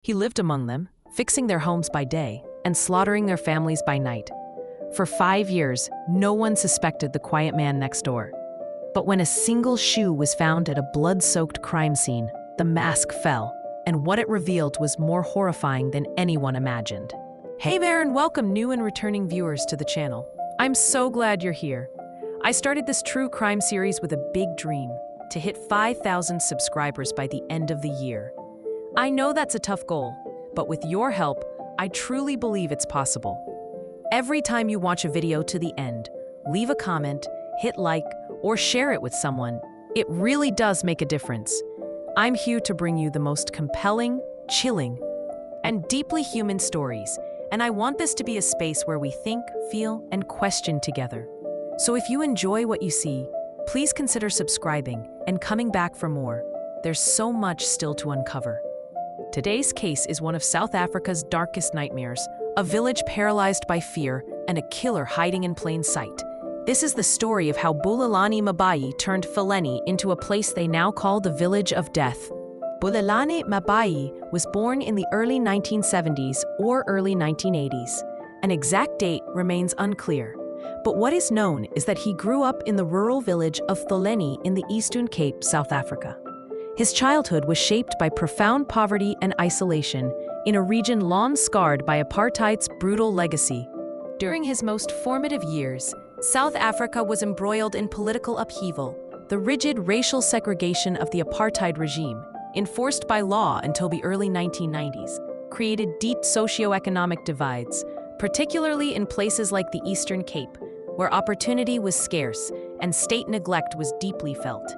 He lived among them, fixing their homes by day and slaughtering their families by night. For 5 years, no one suspected the quiet man next door. But when a single shoe was found at a blood-soaked crime scene, the mask fell, and what it revealed was more horrifying than anyone imagined. Hey there, and welcome new and returning viewers to the channel. I'm so glad you're here. I started this true crime series with a big dream, to hit 5,000 subscribers by the end of the year. I know that's a tough goal, but with your help, I truly believe it's possible. Every time you watch a video to the end, leave a comment, hit like, or share it with someone. It really does make a difference. I'm here to bring you the most compelling, chilling, and deeply human stories, and I want this to be a space where we think, feel, and question together. So if you enjoy what you see, please consider subscribing and coming back for more. There's so much still to uncover. Today's case is one of South Africa's darkest nightmares, a village paralyzed by fear and a killer hiding in plain sight. This is the story of how Bulelani Mabhayi turned Tholeni into a place they now call the Village of Death. Bulelani Mabhayi was born in the early 1970s or early 1980s. An exact date remains unclear, but what is known is that he grew up in the rural village of Tholeni in the Eastern Cape, South Africa. His childhood was shaped by profound poverty and isolation in a region long scarred by apartheid's brutal legacy. During his most formative years, South Africa was embroiled in political upheaval. The rigid racial segregation of the apartheid regime, enforced by law until the early 1990s, created deep socioeconomic divides, particularly in places like the Eastern Cape, where opportunity was scarce and state neglect was deeply felt.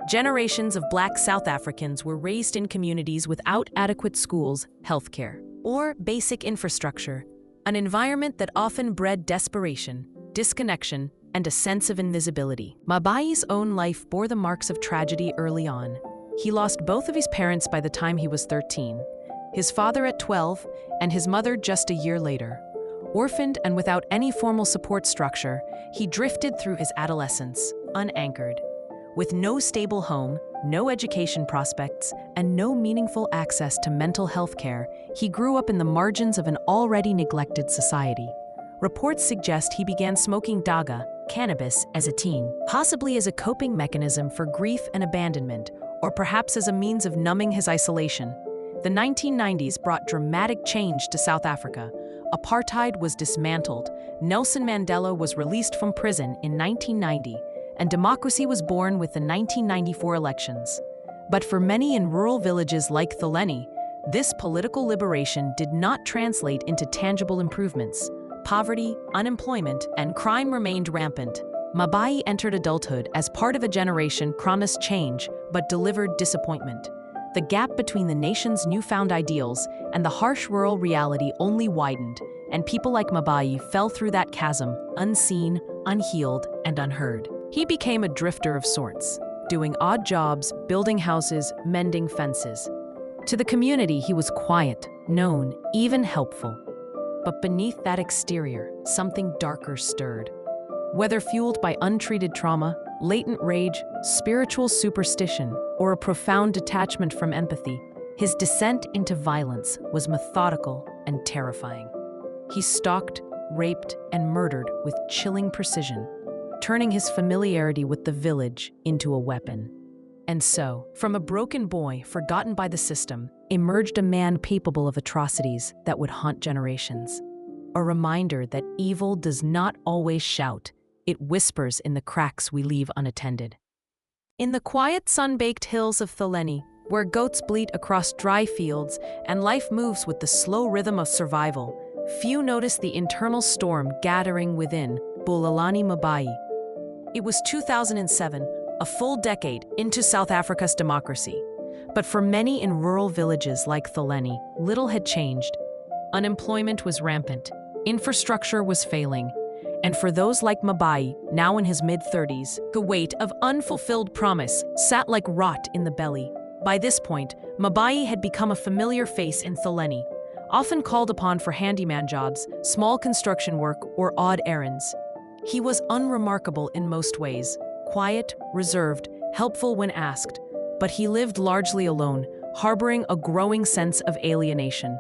Generations of Black South Africans were raised in communities without adequate schools, healthcare, or basic infrastructure, an environment that often bred desperation, disconnection, and a sense of invisibility. Mabhayi's own life bore the marks of tragedy early on. He lost both of his parents by the time he was 13, his father at 12, and his mother just a year later. Orphaned and without any formal support structure, he drifted through his adolescence, unanchored. With no stable home, no education prospects, and no meaningful access to mental health care, he grew up in the margins of an already neglected society. Reports suggest he began smoking daga, cannabis, as a teen, possibly as a coping mechanism for grief and abandonment, or perhaps as a means of numbing his isolation. The 1990s brought dramatic change to South Africa. Apartheid was dismantled, Nelson Mandela was released from prison in 1990, and democracy was born with the 1994 elections. But for many in rural villages like Tholeni, this political liberation did not translate into tangible improvements. Poverty, unemployment, and crime remained rampant. Mabhayi entered adulthood as part of a generation promised change but delivered disappointment. The gap between the nation's newfound ideals and the harsh rural reality only widened, and people like Mabhayi fell through that chasm, unseen, unhealed, and unheard. He became a drifter of sorts, doing odd jobs, building houses, mending fences. To the community, he was quiet, known, even helpful. But beneath that exterior, something darker stirred. Whether fueled by untreated trauma, latent rage, spiritual superstition, or a profound detachment from empathy, his descent into violence was methodical and terrifying. He stalked, raped, and murdered with chilling precision, turning his familiarity with the village into a weapon. And so, from a broken boy forgotten by the system, emerged a man capable of atrocities that would haunt generations. A reminder that evil does not always shout, it whispers in the cracks we leave unattended. In the quiet, sun-baked hills of Tholeni, where goats bleat across dry fields and life moves with the slow rhythm of survival, few notice the internal storm gathering within Bulelani Mabhayi. It was 2007, a full decade into South Africa's democracy. But for many in rural villages like Tholeni, little had changed. Unemployment was rampant, infrastructure was failing, and for those like Mabhayi, now in his mid-30s, the weight of unfulfilled promise sat like rot in the belly. By this point, Mabhayi had become a familiar face in Tholeni, often called upon for handyman jobs, small construction work, or odd errands. He was unremarkable in most ways, quiet, reserved, helpful when asked, but he lived largely alone, harboring a growing sense of alienation.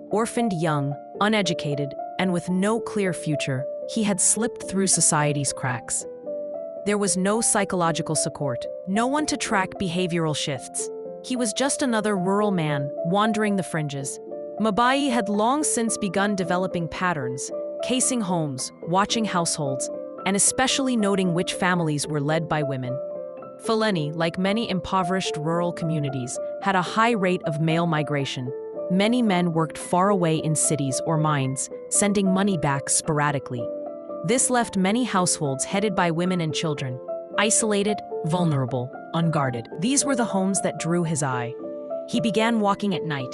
Orphaned young, uneducated, and with no clear future, he had slipped through society's cracks. There was no psychological support, no one to track behavioral shifts. He was just another rural man, wandering the fringes. Mabhayi had long since begun developing patterns, casing homes, watching households, and especially noting which families were led by women. Tholeni, like many impoverished rural communities, had a high rate of male migration. Many men worked far away in cities or mines, sending money back sporadically. This left many households headed by women and children, isolated, vulnerable, unguarded. These were the homes that drew his eye. He began walking at night.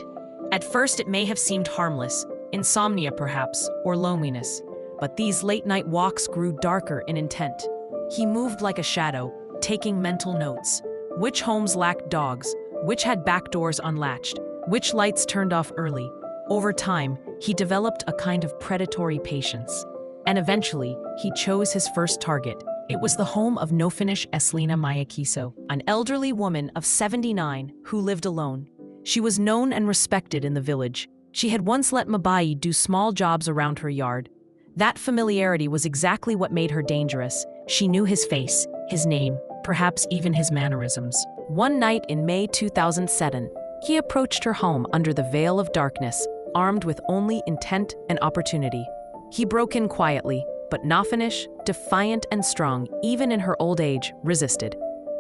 At first, it may have seemed harmless, insomnia perhaps, or loneliness. But these late-night walks grew darker in intent. He moved like a shadow, taking mental notes. Which homes lacked dogs? Which had back doors unlatched? Which lights turned off early? Over time, he developed a kind of predatory patience. And eventually, he chose his first target. It was the home of Nofinish Eslina Mayakiso, an elderly woman of 79 who lived alone. She was known and respected in the village. She had once let Mabhayi do small jobs around her yard. That familiarity was exactly what made her dangerous. She knew his face, his name, perhaps even his mannerisms. One night in May 2007, he approached her home under the veil of darkness, armed with only intent and opportunity. He broke in quietly, but Nofinish, defiant and strong, even in her old age, resisted.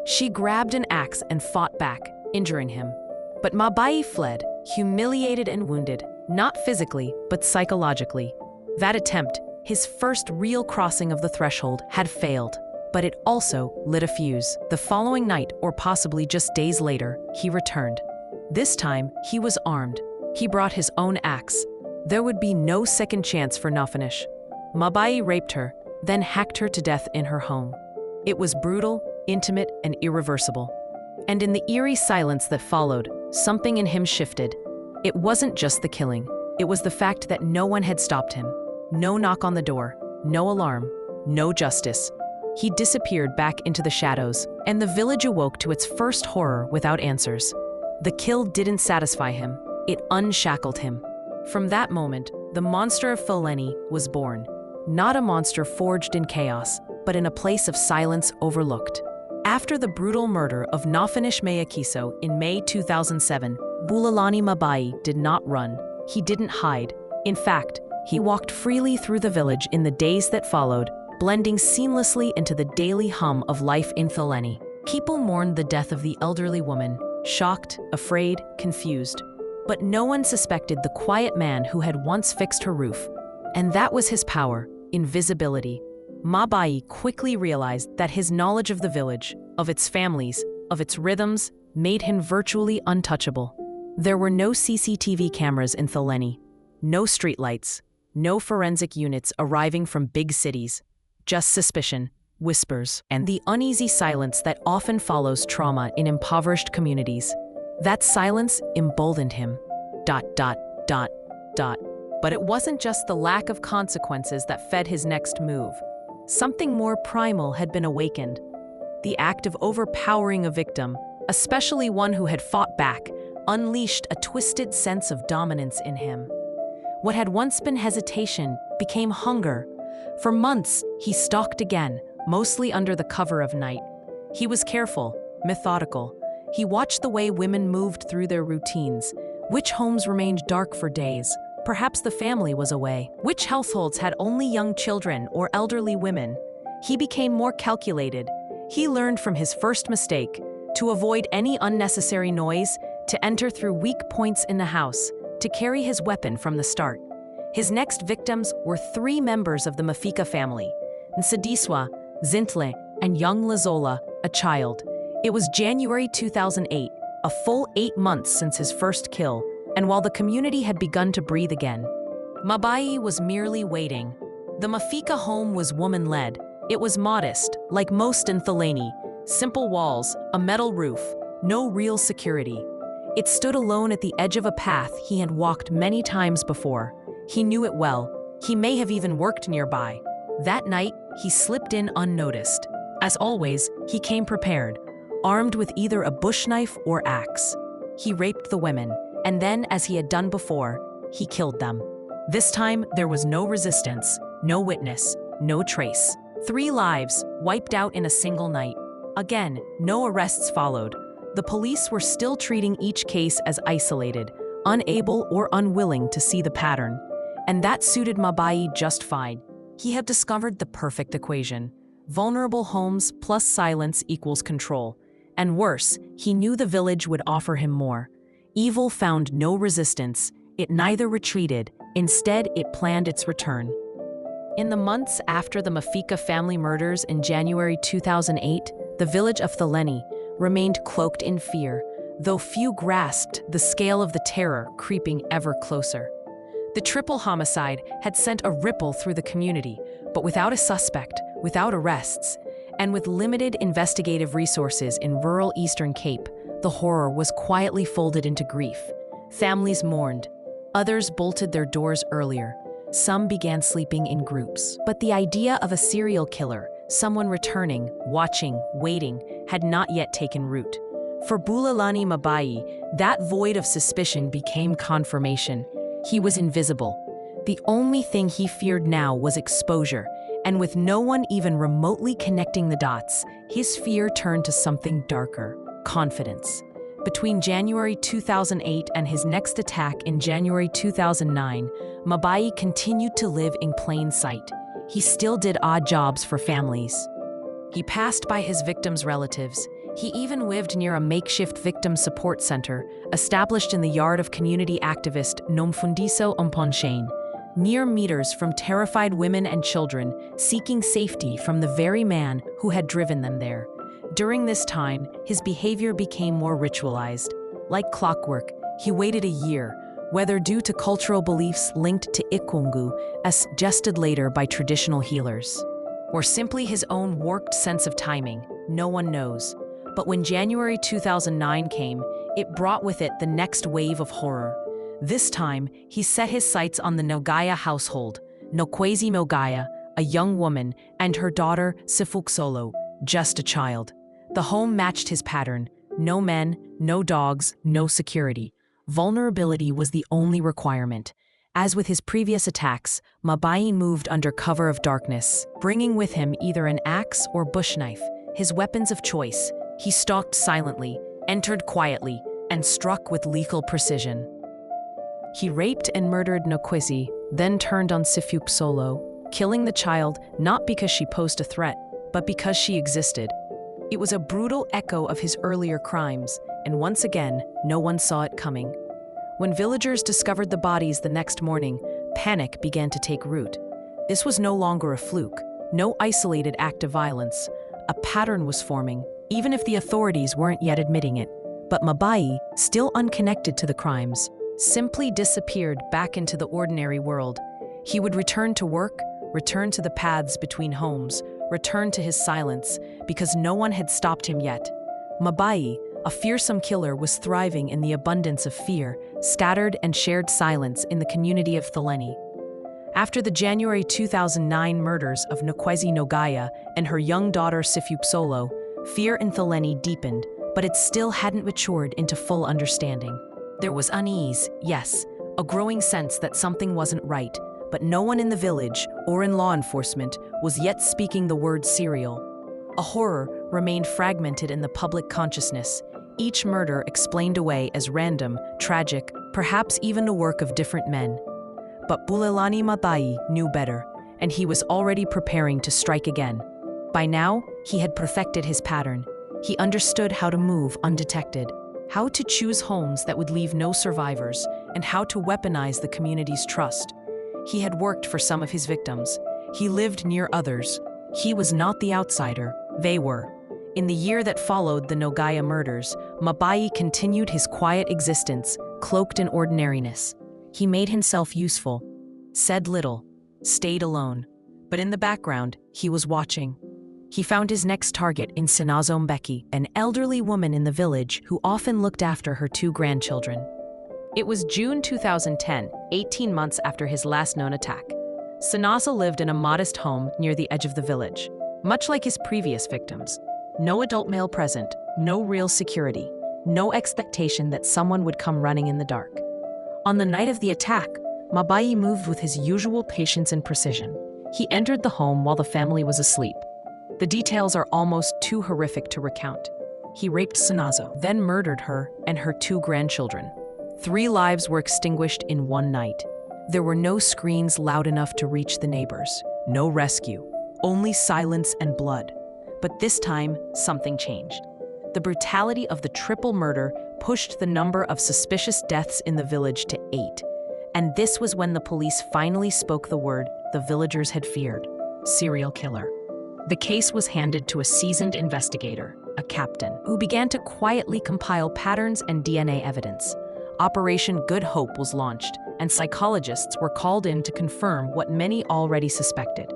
She grabbed an axe and fought back, injuring him. But Mabhayi fled, humiliated and wounded, not physically, but psychologically. That attempt, his first real crossing of the threshold, had failed. But it also lit a fuse. The following night, or possibly just days later, he returned. This time, he was armed. He brought his own axe. There would be no second chance for Nofinish. Mabhayi raped her, then hacked her to death in her home. It was brutal, intimate, and irreversible. And in the eerie silence that followed, something in him shifted. It wasn't just the killing. It was the fact that no one had stopped him. No knock on the door, no alarm, no justice. He disappeared back into the shadows, and the village awoke to its first horror without answers. The kill didn't satisfy him. It unshackled him. From that moment, the Monster of Tholeni was born. Not a monster forged in chaos, but in a place of silence overlooked. After the brutal murder of Nofinish Mayakiso in May 2007, Bulelani Mabhayi did not run. He didn't hide. In fact, he walked freely through the village in the days that followed, blending seamlessly into the daily hum of life in Tholeni. People mourned the death of the elderly woman, shocked, afraid, confused. But no one suspected the quiet man who had once fixed her roof. And that was his power, invisibility. Mabhayi quickly realized that his knowledge of the village, of its families, of its rhythms, made him virtually untouchable. There were no CCTV cameras in Tholeni, no streetlights, no forensic units arriving from big cities, just suspicion, whispers, and the uneasy silence that often follows trauma in impoverished communities. That silence emboldened him. But it wasn't just the lack of consequences that fed his next move. Something more primal had been awakened. The act of overpowering a victim, especially one who had fought back, unleashed a twisted sense of dominance in him. What had once been hesitation became hunger. For months, he stalked again, mostly under the cover of night. He was careful, methodical. He watched the way women moved through their routines, which homes remained dark for days. Perhaps the family was away. Which households had only young children or elderly women? He became more calculated. He learned from his first mistake to avoid any unnecessary noise, to enter through weak points in the house, to carry his weapon from the start. His next victims were 3 members of the Mafika family, Nsadiswa, Zintle, and young Lazola, a child. It was January 2008, a full 8 months since his first kill, and while the community had begun to breathe again, Mabhayi was merely waiting. The Mafika home was woman-led. It was modest, like most in Tholeni. Simple walls, a metal roof, no real security. It stood alone at the edge of a path he had walked many times before. He knew it well. He may have even worked nearby. That night, he slipped in unnoticed. As always, he came prepared, armed with either a bush knife or axe. He raped the women, and then, as he had done before, he killed them. This time, there was no resistance, no witness, no trace. 3 lives wiped out in a single night. Again, no arrests followed. The police were still treating each case as isolated, unable or unwilling to see the pattern. And that suited Mabhayi just fine. He had discovered the perfect equation. Vulnerable homes plus silence equals control. And worse, he knew the village would offer him more. Evil found no resistance. It neither retreated. Instead, it planned its return. In the months after the Mafika family murders in January 2008, the village of Tholeni remained cloaked in fear, though few grasped the scale of the terror creeping ever closer. The triple homicide had sent a ripple through the community, but without a suspect, without arrests, and with limited investigative resources in rural Eastern Cape, the horror was quietly folded into grief. Families mourned. Others bolted their doors earlier. Some began sleeping in groups. But the idea of a serial killer, someone returning, watching, waiting, had not yet taken root. For Bulelani Mabhayi, that void of suspicion became confirmation. He was invisible. The only thing he feared now was exposure, and with no one even remotely connecting the dots, his fear turned to something darker: confidence. Between January 2008 and his next attack in January 2009, Mabhayi continued to live in plain sight. He still did odd jobs for families. He passed by his victims' relatives. He even lived near a makeshift victim support center established in the yard of community activist Nomfundiso Umponshane, mere meters from terrified women and children seeking safety from the very man who had driven them there. During this time, his behavior became more ritualized. Like clockwork, he waited a year, whether due to cultural beliefs linked to Ikungu, as suggested later by traditional healers, or simply his own warped sense of timing, no one knows. But when January 2009 came, it brought with it the next wave of horror. This time, he set his sights on the Nogaya household, Nokwezi Nogaya, a young woman, and her daughter, Sifuksolo, just a child. The home matched his pattern: no men, no dogs, no security. Vulnerability was the only requirement. As with his previous attacks, Mabhayi moved under cover of darkness, bringing with him either an axe or bush knife, his weapons of choice. He stalked silently, entered quietly, and struck with lethal precision. He raped and murdered Nokwezi, then turned on Sifuksolo, killing the child not because she posed a threat, but because she existed. It was a brutal echo of his earlier crimes, and once again, no one saw it coming. When villagers discovered the bodies the next morning, panic began to take root. This was no longer a fluke, no isolated act of violence. A pattern was forming, even if the authorities weren't yet admitting it. But Mabhayi, still unconnected to the crimes, simply disappeared back into the ordinary world. He would return to work, return to the paths between homes, return to his silence, because no one had stopped him yet. Mabhayi, a fearsome killer, was thriving in the abundance of fear, scattered and shared silence in the community of Tholeni. After the January 2009 murders of Nokwezi Nogaya and her young daughter Sifuksolo, fear in Tholeni deepened, but it still hadn't matured into full understanding. There was unease, yes, a growing sense that something wasn't right, but no one in the village or in law enforcement was yet speaking the word serial. A horror remained fragmented in the public consciousness, each murder explained away as random, tragic, perhaps even the work of different men. But Bulelani Mabhayi knew better, and he was already preparing to strike again. By now, he had perfected his pattern. He understood how to move undetected, how to choose homes that would leave no survivors, and how to weaponize the community's trust. He had worked for some of his victims. He lived near others. He was not the outsider, they were. In the year that followed the Nogaya murders, Mabhayi continued his quiet existence, cloaked in ordinariness. He made himself useful, said little, stayed alone. But in the background, he was watching. He found his next target in Sinazo Mbeki, an elderly woman in the village who often looked after her 2 grandchildren. It was June 2010, 18 months after his last known attack. Sinazo lived in a modest home near the edge of the village. Much like his previous victims, no adult male present, no real security. no expectation that someone would come running in the dark. On the night of the attack, Mabhayi moved with his usual patience and precision. He entered the home while the family was asleep. The details are almost too horrific to recount. He raped Sanazo, then murdered her and her 2 grandchildren. 3 lives were extinguished in one night. There were no screams loud enough to reach the neighbors, no rescue, only silence and blood. But this time, something changed. The brutality of the triple murder pushed the number of suspicious deaths in the village to 8. And this was when the police finally spoke the word the villagers had feared: serial killer. The case was handed to a seasoned investigator, a captain, who began to quietly compile patterns and DNA evidence. Operation Good Hope was launched, and psychologists were called in to confirm what many already suspected.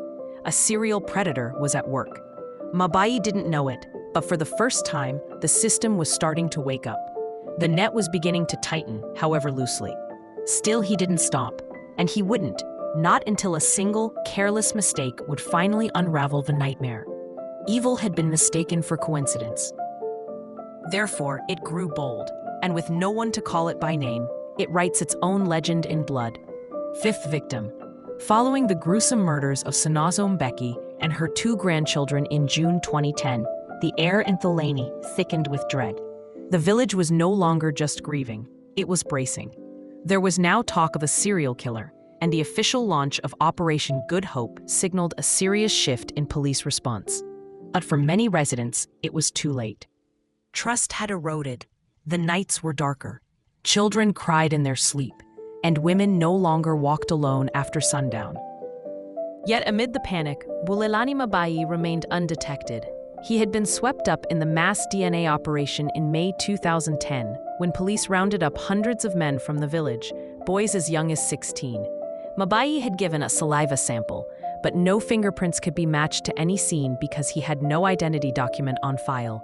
A serial predator was at work. Mabhayi didn't know it, but for the first time, the system was starting to wake up. The net was beginning to tighten, however loosely. Still, he didn't stop, and he wouldn't, not until a single, careless mistake would finally unravel the nightmare. Evil had been mistaken for coincidence. Therefore, it grew bold, and with no one to call it by name, it writes its own legend in blood. 5th victim. Following the gruesome murders of Sanazo Mbeki and her 2 grandchildren in June 2010, the air in Tholeni thickened with dread. The village was no longer just grieving, it was bracing. There was now talk of a serial killer, and the official launch of Operation Good Hope signaled a serious shift in police response. But for many residents, it was too late. Trust had eroded. The nights were darker. Children cried in their sleep, and women no longer walked alone after sundown. Yet amid the panic, Bulelani Mabhayi remained undetected. He had been swept up in the mass DNA operation in May 2010, when police rounded up hundreds of men from the village, boys as young as 16. Mabhayi had given a saliva sample, but no fingerprints could be matched to any scene because he had no identity document on file.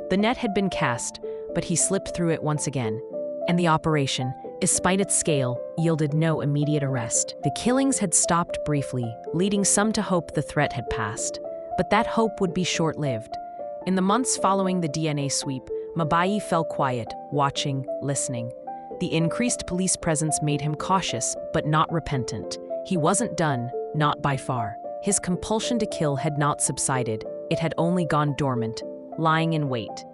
The net had been cast, but he slipped through it once again, and the operation, despite its scale, yielded no immediate arrest. The killings had stopped briefly, leading some to hope the threat had passed. But that hope would be short-lived. In the months following the DNA sweep, Mabhayi fell quiet, watching, listening. The increased police presence made him cautious, but not repentant. He wasn't done, not by far. His compulsion to kill had not subsided. It had only gone dormant, lying in wait.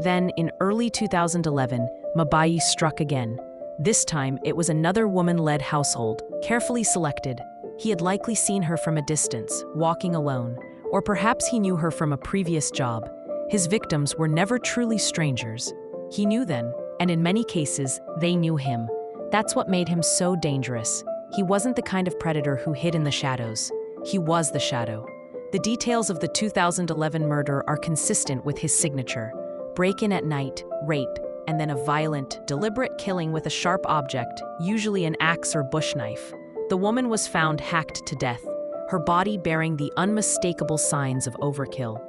Then, in early 2011, Mabhayi struck again. This time, it was another woman-led household, carefully selected. He had likely seen her from a distance, walking alone. Or perhaps he knew her from a previous job. His victims were never truly strangers. He knew them, and in many cases, they knew him. That's what made him so dangerous. He wasn't the kind of predator who hid in the shadows. He was the shadow. The details of the 2011 murder are consistent with his signature: break-in at night, rape, and then a violent, deliberate killing with a sharp object, usually an axe or bush knife. The woman was found hacked to death, her body bearing the unmistakable signs of overkill.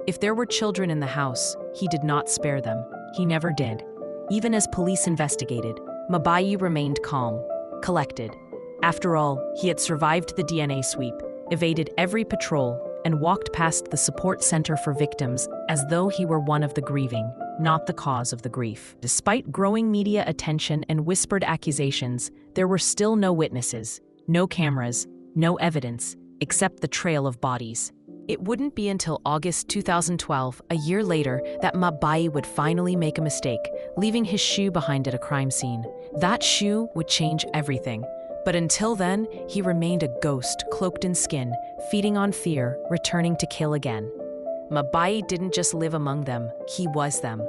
If there were children in the house, he did not spare them. He never did. Even as police investigated, Mabhayi remained calm, collected. After all, he had survived the DNA sweep, evaded every patrol, and walked past the support center for victims as though he were one of the grieving, not the cause of the grief. Despite growing media attention and whispered accusations, there were still no witnesses, no cameras, no evidence, except the trail of bodies. It wouldn't be until August 2012, a year later, that Mabhayi would finally make a mistake, leaving his shoe behind at a crime scene. That shoe would change everything. But until then, he remained a ghost cloaked in skin, feeding on fear, returning to kill again. Mabhayi didn't just live among them, he was them.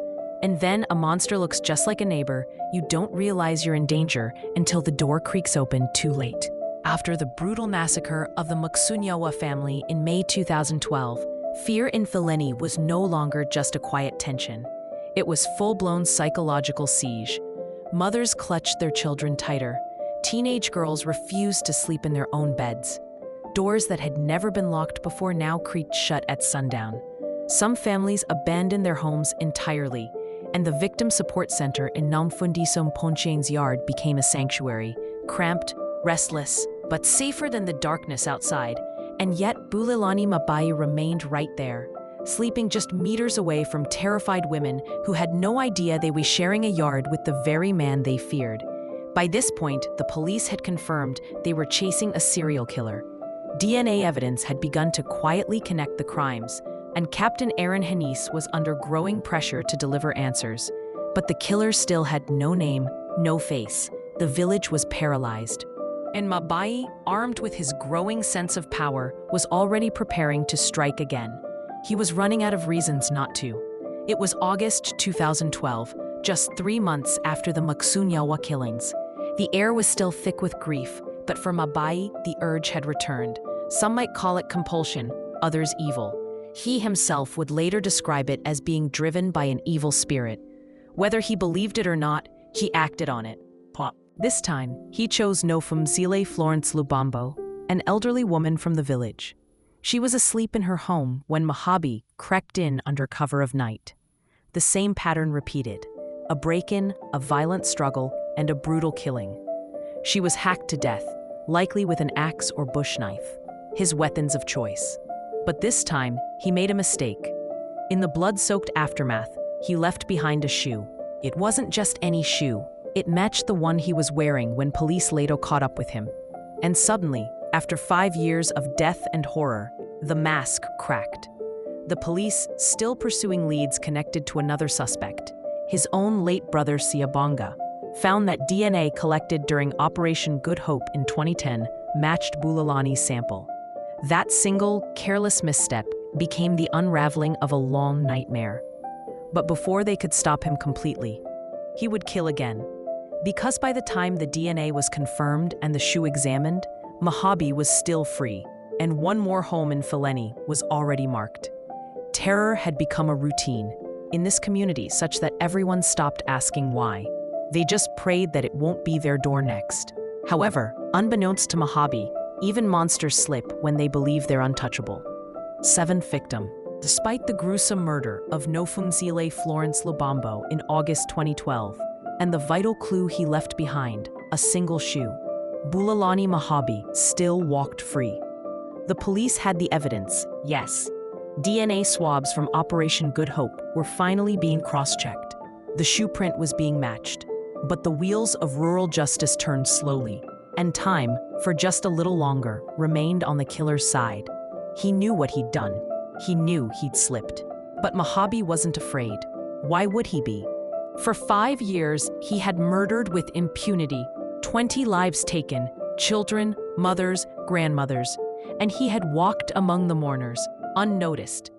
And then a monster looks just like a neighbor. You don't realize you're in danger until the door creaks open too late. After the brutal massacre of the Muksunyawa family in May 2012, fear in Tholeni was no longer just a quiet tension. It was full-blown psychological siege. Mothers clutched their children tighter. Teenage girls refused to sleep in their own beds. Doors that had never been locked before now creaked shut at sundown. Some families abandoned their homes entirely, and the Victim Support Center in Namfundisom Ponchien's yard became a sanctuary, cramped, restless, but safer than the darkness outside. And yet Bulelani Mabhayi remained right there, sleeping just meters away from terrified women who had no idea they were sharing a yard with the very man they feared. By this point, the police had confirmed they were chasing a serial killer. DNA evidence had begun to quietly connect the crimes, and Captain Aaron Hanise was under growing pressure to deliver answers. But the killer still had no name, no face. The village was paralyzed. And Mabhayi, armed with his growing sense of power, was already preparing to strike again. He was running out of reasons not to. It was August 2012, just 3 months after the Maksunyawa killings. The air was still thick with grief, but for Mabhayi, the urge had returned. Some might call it compulsion, others evil. He himself would later describe it as being driven by an evil spirit. Whether he believed it or not, he acted on it. This time, he chose Nofumzile Florence Lubambo, an elderly woman from the village. She was asleep in her home when Mabhayi crept in under cover of night. The same pattern repeated: a break-in, a violent struggle, and a brutal killing. She was hacked to death, likely with an axe or bush knife, his weapons of choice. But this time, he made a mistake. In the blood-soaked aftermath, he left behind a shoe. It wasn't just any shoe. It matched the one he was wearing when police later caught up with him. And suddenly, after 5 years of death and horror, the mask cracked. The police, still pursuing leads connected to another suspect, his own late brother Siyabonga, found that DNA collected during Operation Good Hope in 2010 matched Bulelani's sample. That single, careless misstep became the unraveling of a long nightmare. But before they could stop him completely, he would kill again. Because by the time the DNA was confirmed and the shoe examined, Mabhayi was still free, and one more home in Tholeni was already marked. Terror had become a routine in this community such that everyone stopped asking why. They just prayed that it won't be their door next. However, unbeknownst to Mabhayi, even monsters slip when they believe they're untouchable. 7th victim. Despite the gruesome murder of Nofumzile Florence Lubambo in August 2012, and the vital clue he left behind, a single shoe, Bulelani Mabhayi still walked free. The police had the evidence, yes. DNA swabs from Operation Good Hope were finally being cross-checked. The shoe print was being matched. But the wheels of rural justice turned slowly, and time, for just a little longer, remained on the killer's side. He knew what he'd done. He knew he'd slipped. But Mabhayi wasn't afraid. Why would he be? For 5 years, he had murdered with impunity, 20 lives taken, children, mothers, grandmothers, and he had walked among the mourners, unnoticed.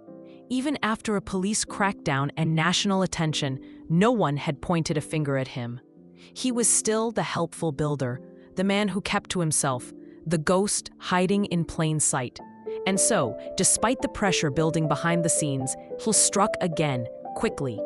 Even after a police crackdown and national attention, no one had pointed a finger at him. He was still the helpful builder, the man who kept to himself, the ghost hiding in plain sight. And so, despite the pressure building behind the scenes, he struck again, quickly.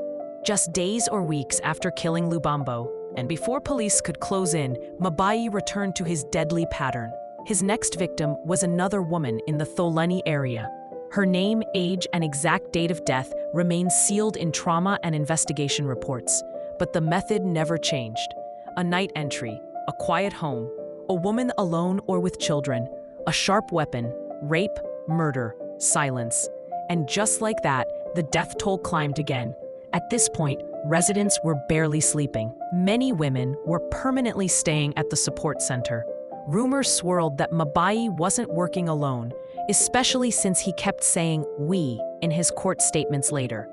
Just days or weeks after killing Lubambo, and before police could close in, Mabhayi returned to his deadly pattern. His next victim was another woman in the Tholeni area. Her name, age, and exact date of death remain sealed in trauma and investigation reports, but the method never changed. A night entry, a quiet home, a woman alone or with children, a sharp weapon, rape, murder, silence. And just like that, the death toll climbed again. At this point, residents were barely sleeping. Many women were permanently staying at the support center. Rumors swirled that Mabhayi wasn't working alone, especially since he kept saying "we" in his court statements later.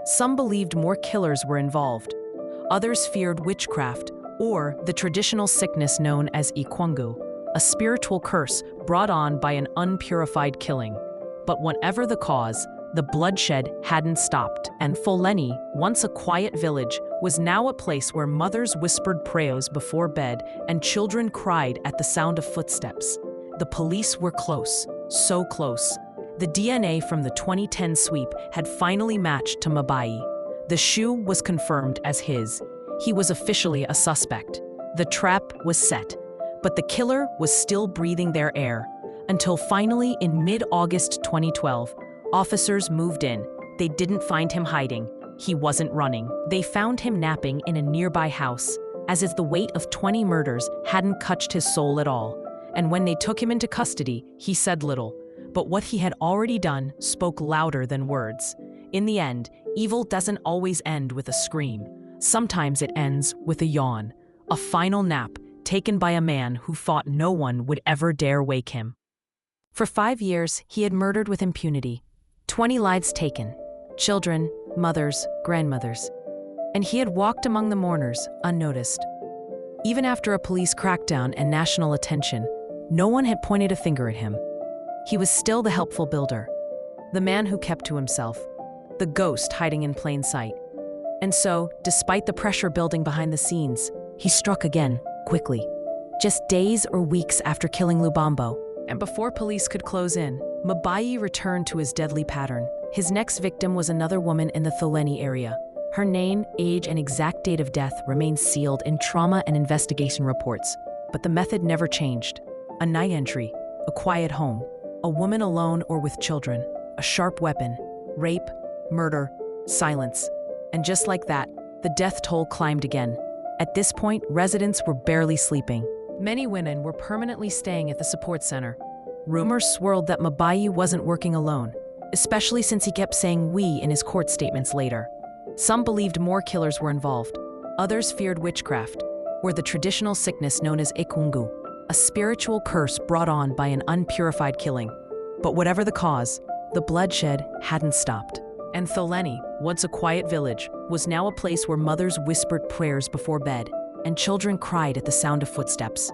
Some believed more killers were involved. Others feared witchcraft or the traditional sickness known as ikwangu, a spiritual curse brought on by an unpurified killing. But whatever the cause, the bloodshed hadn't stopped, and Tholeni, once a quiet village, was now a place where mothers whispered prayers before bed and children cried at the sound of footsteps. The police were close, so close. The DNA from the 2010 sweep had finally matched to Mabhayi. The shoe was confirmed as his. He was officially a suspect. The trap was set, but the killer was still breathing their air, until finally in mid-August 2012, officers moved in. They didn't find him hiding. He wasn't running. They found him napping in a nearby house, as if the weight of 20 murders hadn't touched his soul at all. And when they took him into custody, he said little. But what he had already done spoke louder than words. In the end, evil doesn't always end with a scream. Sometimes it ends with a yawn, a final nap taken by a man who thought no one would ever dare wake him. For 5 years, he had murdered with impunity. 20 lives taken, children, mothers, grandmothers. And he had walked among the mourners, unnoticed. Even after a police crackdown and national attention, no one had pointed a finger at him. He was still the helpful builder, the man who kept to himself, the ghost hiding in plain sight. And so, despite the pressure building behind the scenes, he struck again, quickly. Just days or weeks after killing Lubombo, and before police could close in, Mabhayi returned to his deadly pattern. His next victim was another woman in the Tholeni area. Her name, age, and exact date of death remained sealed in trauma and investigation reports, but the method never changed. A night entry, a quiet home, a woman alone or with children, a sharp weapon, rape, murder, silence. And just like that, the death toll climbed again. At this point, residents were barely sleeping. Many women were permanently staying at the support center. Rumors swirled that Mabhayi wasn't working alone, especially since he kept saying "we" in his court statements later. Some believed more killers were involved. Others feared witchcraft, or the traditional sickness known as ekungu, a spiritual curse brought on by an unpurified killing. But whatever the cause, the bloodshed hadn't stopped. And Tholeni, once a quiet village, was now a place where mothers whispered prayers before bed, and children cried at the sound of footsteps.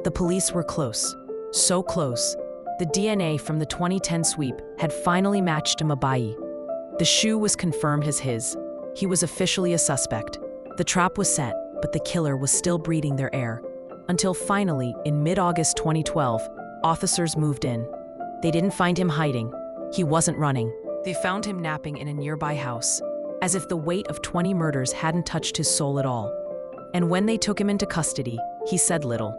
The police were close, so close. The DNA from the 2010 sweep had finally matched to Mabhayi. The shoe was confirmed as his. He was officially a suspect. The trap was set, but the killer was still breathing their air. Until finally, in mid-August 2012, officers moved in. They didn't find him hiding. He wasn't running. They found him napping in a nearby house, as if the weight of 20 murders hadn't touched his soul at all. And when they took him into custody, he said little.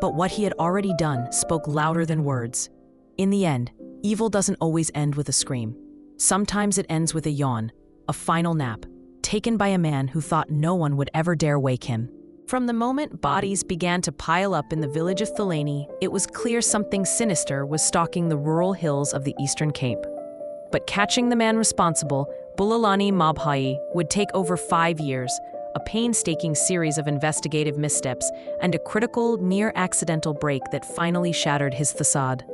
But what he had already done spoke louder than words. In the end, evil doesn't always end with a scream. Sometimes it ends with a yawn, a final nap, taken by a man who thought no one would ever dare wake him. From the moment bodies began to pile up in the village of Tholeni, it was clear something sinister was stalking the rural hills of the Eastern Cape. But catching the man responsible, Bulelani Mabhayi, would take over 5 years, a painstaking series of investigative missteps, and a critical, near-accidental break that finally shattered his facade.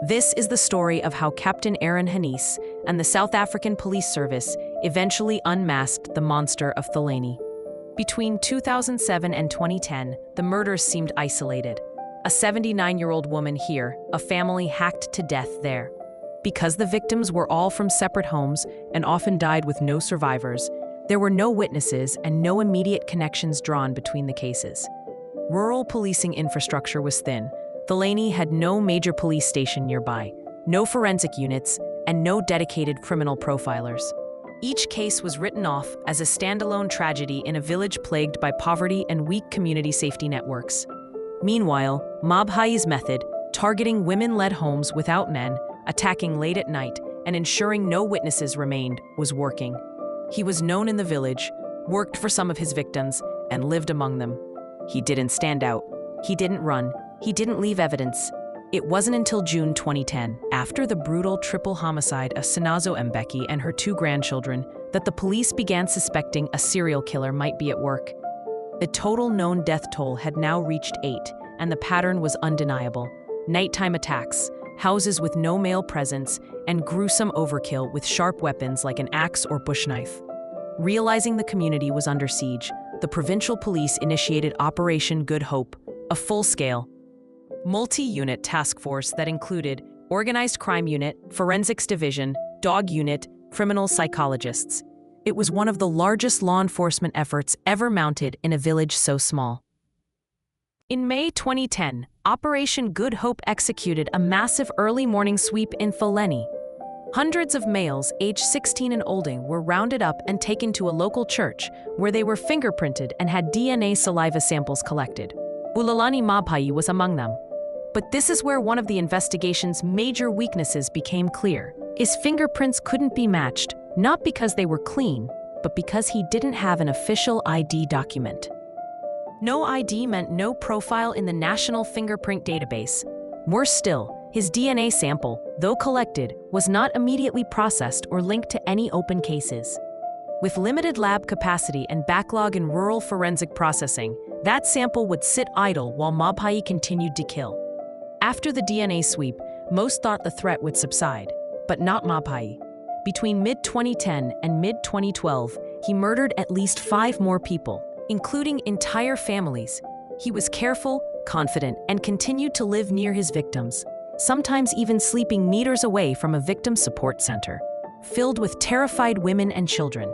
This is the story of how Captain Aaron Hanise and the South African Police Service eventually unmasked the Monster of Tholeni. Between 2007 and 2010, the murders seemed isolated. A 79-year-old woman here, a family hacked to death there. Because the victims were all from separate homes and often died with no survivors, there were no witnesses and no immediate connections drawn between the cases. Rural policing infrastructure was thin. Tholeni had no major police station nearby, no forensic units, and no dedicated criminal profilers. Each case was written off as a standalone tragedy in a village plagued by poverty and weak community safety networks. Meanwhile, Mabhayi's method, targeting women-led homes without men, attacking late at night, and ensuring no witnesses remained, was working. He was known in the village, worked for some of his victims, and lived among them. He didn't stand out. He didn't run. He didn't leave evidence. It wasn't until June 2010, after the brutal triple homicide of Sinazo Mbeki and her 2 grandchildren, that the police began suspecting a serial killer might be at work. The total known death toll had now reached 8, and the pattern was undeniable. Nighttime attacks, houses with no male presence, and gruesome overkill with sharp weapons like an axe or bush knife. Realizing the community was under siege, the provincial police initiated Operation Good Hope, a full-scale, multi-unit task force that included organized crime unit, forensics division, dog unit, criminal psychologists. It was one of the largest law enforcement efforts ever mounted in a village so small. In May 2010, Operation Good Hope executed a massive early morning sweep in Tholeni. Hundreds of males aged 16 and older were rounded up and taken to a local church where they were fingerprinted and had DNA saliva samples collected. Bulelani Mabhayi was among them. But this is where one of the investigation's major weaknesses became clear. His fingerprints couldn't be matched, not because they were clean, but because he didn't have an official ID document. No ID meant no profile in the National Fingerprint Database. Worse still, His DNA sample, though collected, was not immediately processed or linked to any open cases. With limited lab capacity and backlog in rural forensic processing, that sample would sit idle while Mabhayi continued to kill. After the DNA sweep, most thought the threat would subside, but not Mabhayi. Between mid-2010 and mid-2012, he murdered at least 5 more people, including entire families. He was careful, confident, and continued to live near his victims, sometimes even sleeping meters away from a victim support center, filled with terrified women and children.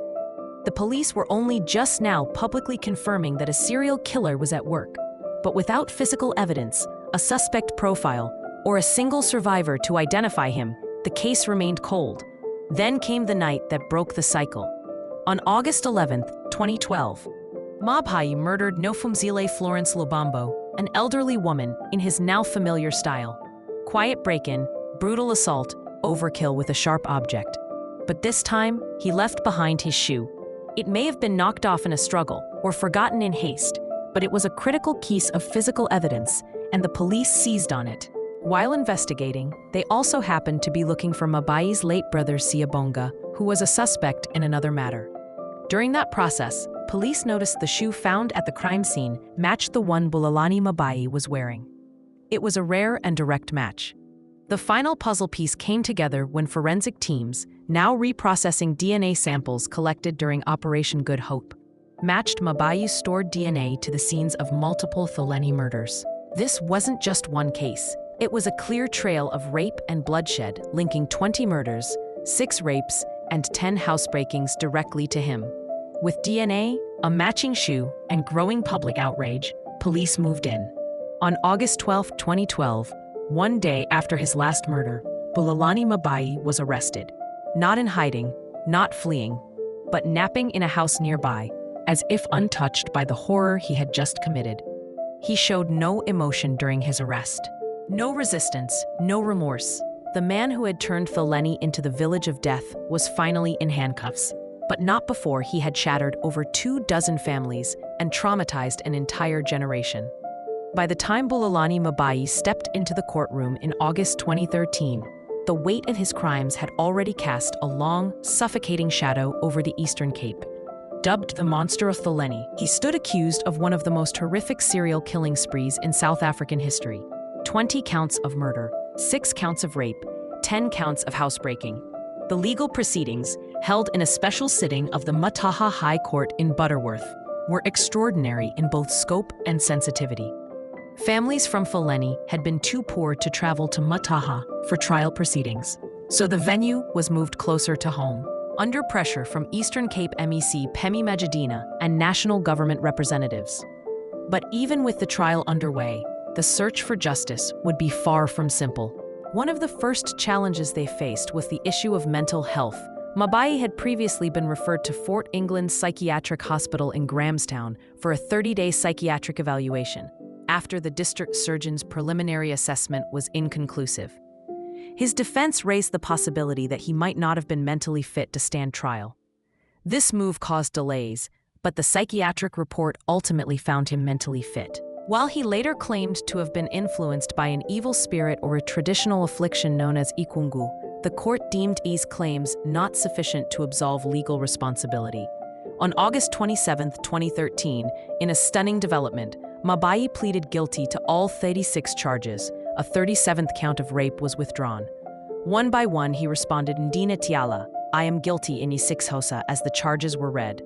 The police were only just now publicly confirming that a serial killer was at work, but without physical evidence, a suspect profile, or a single survivor to identify him, the case remained cold. Then came the night that broke the cycle. On August 11, 2012, Mabhayi murdered Nofumzile Florence Lubambo, an elderly woman, in his now familiar style. Quiet break-in, brutal assault, overkill with a sharp object. But this time, he left behind his shoe. It may have been knocked off in a struggle or forgotten in haste, but it was a critical piece of physical evidence, and the police seized on it. While investigating, they also happened to be looking for Mabhayi's late brother Siyabonga, who was a suspect in another matter. During that process, police noticed the shoe found at the crime scene matched the one Bulelani Mabhayi was wearing. It was a rare and direct match. The final puzzle piece came together when forensic teams, now reprocessing DNA samples collected during Operation Good Hope, matched Mabhayi's stored DNA to the scenes of multiple Tholeni murders. This wasn't just one case. It was a clear trail of rape and bloodshed linking 20 murders, 6 rapes, and 10 housebreakings directly to him. With DNA, a matching shoe, and growing public outrage, police moved in. On August 12, 2012, one day after his last murder, Bulelani Mabhayi was arrested. Not in hiding, not fleeing, but napping in a house nearby, as if untouched by the horror he had just committed. He showed no emotion during his arrest. No resistance, no remorse. The man who had turned Tholeni into the village of death was finally in handcuffs, but not before he had shattered over 24 families and traumatized an entire generation. By the time Bulelani Mabhayi stepped into the courtroom in August 2013, the weight of his crimes had already cast a long, suffocating shadow over the Eastern Cape. Dubbed the Monster of Tholeni, he stood accused of one of the most horrific serial killing sprees in South African history. 20 counts of murder, 6 counts of rape, 10 counts of housebreaking. The legal proceedings, held in a special sitting of the Mataha High Court in Butterworth, were extraordinary in both scope and sensitivity. Families from Tholeni had been too poor to travel to Mataha for trial proceedings, so the venue was moved closer to home. Under pressure from Eastern Cape MEC Pemi Majadina and national government representatives. But even with the trial underway, the search for justice would be far from simple. One of the first challenges they faced was the issue of mental health. Mabhayi had previously been referred to Fort England Psychiatric Hospital in Grahamstown for a 30-day psychiatric evaluation, after the district surgeon's preliminary assessment was inconclusive. His defense raised the possibility that he might not have been mentally fit to stand trial. This move caused delays, but the psychiatric report ultimately found him mentally fit. While he later claimed to have been influenced by an evil spirit or a traditional affliction known as ikungu, the court deemed these claims not sufficient to absolve legal responsibility. On August 27, 2013, in a stunning development, Mabhayi pleaded guilty to all 36 charges. A 37th count of rape was withdrawn. One by one, he responded, "Ndina Tiala, I am guilty in Isixhosa," as the charges were read.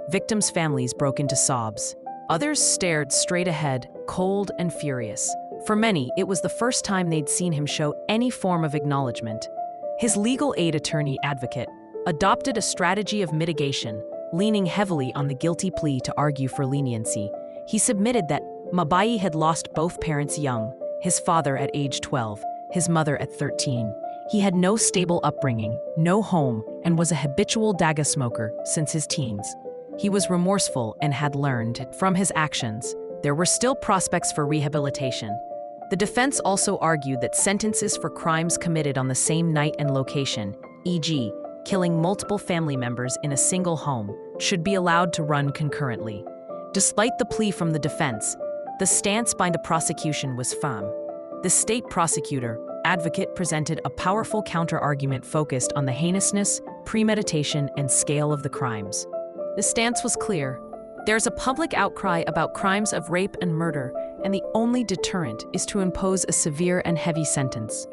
Victims' families broke into sobs. Others stared straight ahead, cold and furious. For many, it was the first time they'd seen him show any form of acknowledgement. His legal aid attorney advocate adopted a strategy of mitigation, leaning heavily on the guilty plea to argue for leniency. He submitted that Mabhayi had lost both parents young, his father at age 12, his mother at 13. He had no stable upbringing, no home, and was a habitual daga smoker since his teens. He was remorseful and had learned from his actions. There were still prospects for rehabilitation. The defense also argued that sentences for crimes committed on the same night and location, e.g., killing multiple family members in a single home, should be allowed to run concurrently. Despite the plea from the defense, the stance by the prosecution was firm. The state prosecutor, advocate presented a powerful counter-argument focused on the heinousness, premeditation, and scale of the crimes. The stance was clear. There's a public outcry about crimes of rape and murder, and the only deterrent is to impose a severe and heavy sentence.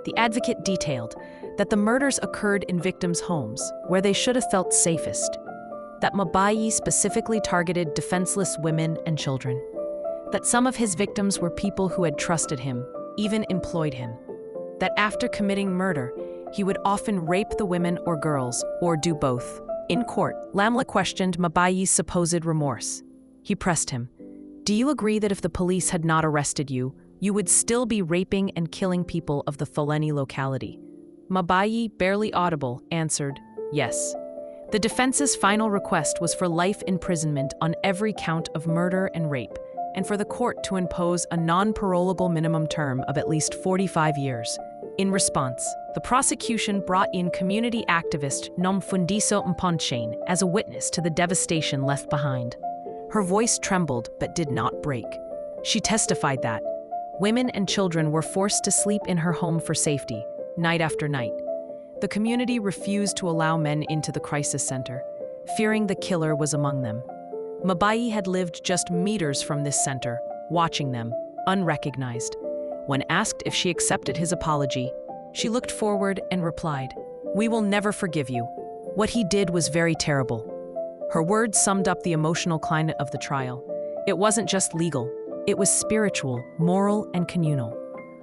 The advocate detailed that the murders occurred in victims' homes, where they should have felt safest, that Mabhayi specifically targeted defenseless women and children, that some of his victims were people who had trusted him, even employed him, that after committing murder, he would often rape the women or girls, or do both. In court, Lamla questioned Mabhayi's supposed remorse. He pressed him, "Do you agree that if the police had not arrested you, you would still be raping and killing people of the Tholeni locality?" Mabhayi, barely audible, answered, "Yes." The defense's final request was for life imprisonment on every count of murder and rape, and for the court to impose a non-parolable minimum term of at least 45 years. In response, the prosecution brought in community activist Nomfundiso Mponchain as a witness to the devastation left behind. Her voice trembled but did not break. She testified that women and children were forced to sleep in her home for safety, night after night. The community refused to allow men into the crisis center, fearing the killer was among them. Mabhayi had lived just meters from this center, watching them, unrecognized. When asked if she accepted his apology, she looked forward and replied, "We will never forgive you. What he did was very terrible." Her words summed up the emotional climate of the trial. It wasn't just legal, it was spiritual, moral, and communal.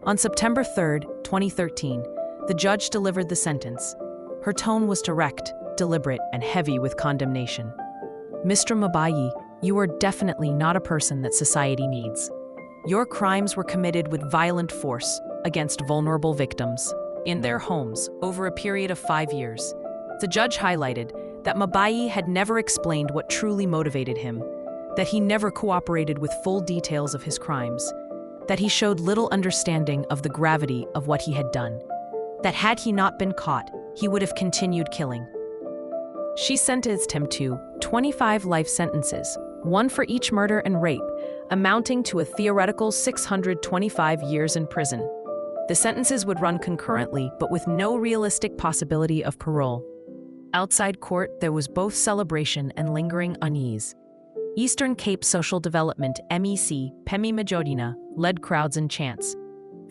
On September 3, 2013, the judge delivered the sentence. Her tone was direct, deliberate, and heavy with condemnation. "Mr. Mabhayi, you are definitely not a person that society needs. Your crimes were committed with violent force against vulnerable victims in their homes over a period of 5 years." The judge highlighted that Mabhayi had never explained what truly motivated him, that he never cooperated with full details of his crimes, that he showed little understanding of the gravity of what he had done, that had he not been caught, he would have continued killing. She sentenced him to 25 life sentences, one for each murder and rape, amounting to a theoretical 625 years in prison. The sentences would run concurrently, but with no realistic possibility of parole. Outside court, there was both celebration and lingering unease. Eastern Cape Social Development (MEC) Pemi Majodina led crowds and chants,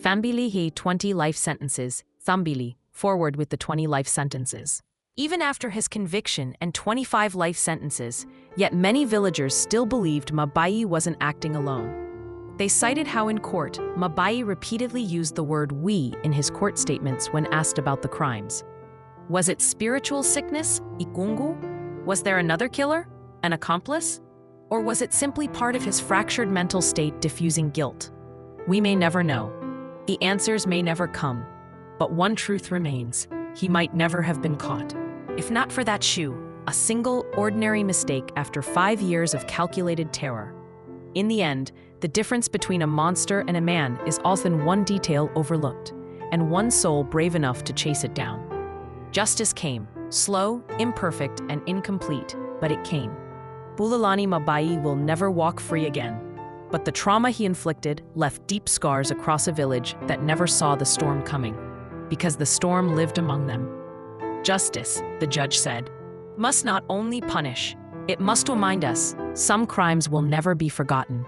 "Thambili he 20 life sentences, Thambili, forward with the 20 life sentences." Even after his conviction and 25 life sentences, yet many villagers still believed Mabhayi wasn't acting alone. They cited how in court, Mabhayi repeatedly used the word "we" in his court statements when asked about the crimes. Was it spiritual sickness, ikungu? Was there another killer, an accomplice? Or was it simply part of his fractured mental state diffusing guilt? We may never know. The answers may never come. But one truth remains: he might never have been caught. If not for that shoe, a single, ordinary mistake after 5 years of calculated terror. In the end, the difference between a monster and a man is often one detail overlooked, and one soul brave enough to chase it down. Justice came, slow, imperfect, and incomplete, but it came. Bulelani Mabhayi will never walk free again, but the trauma he inflicted left deep scars across a village that never saw the storm coming, because the storm lived among them. Justice, the judge said, must not only punish, it must remind us some crimes will never be forgotten.